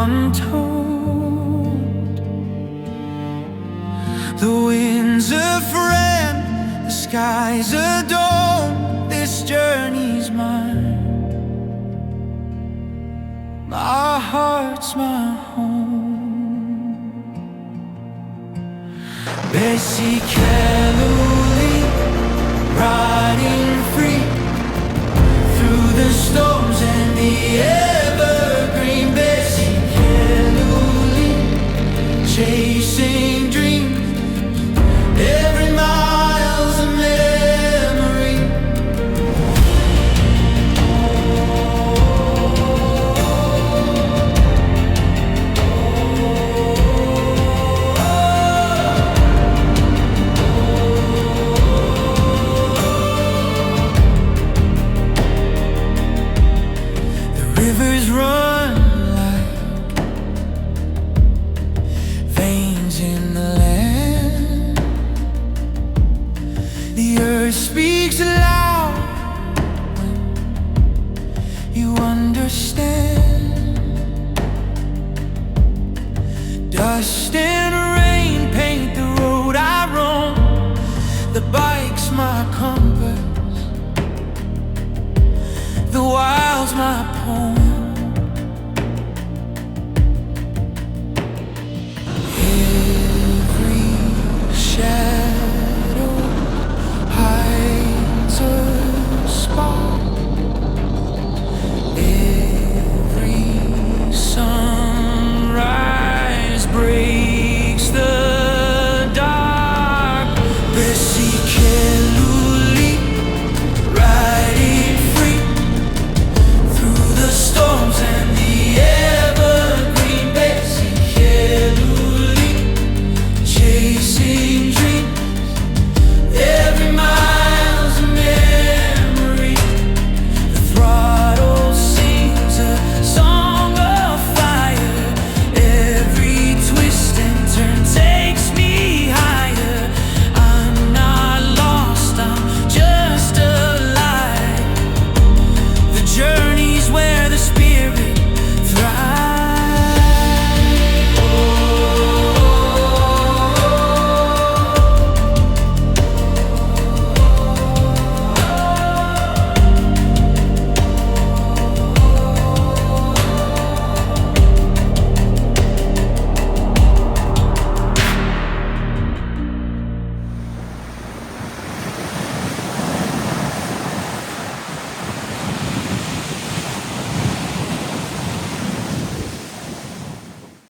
untold. The wind's a friend, the sky's a dome. This journey's mine. My heart's my home. Besi Keluli, riding free through the storms and the evergreen. Besi Keluli, chasing dreams. Every mile's a memory. The rivers run like veins in the land. The earth speaks loud when you understand. Dust and rain paint the road I roam. The bike's my compass, the wild's my poem.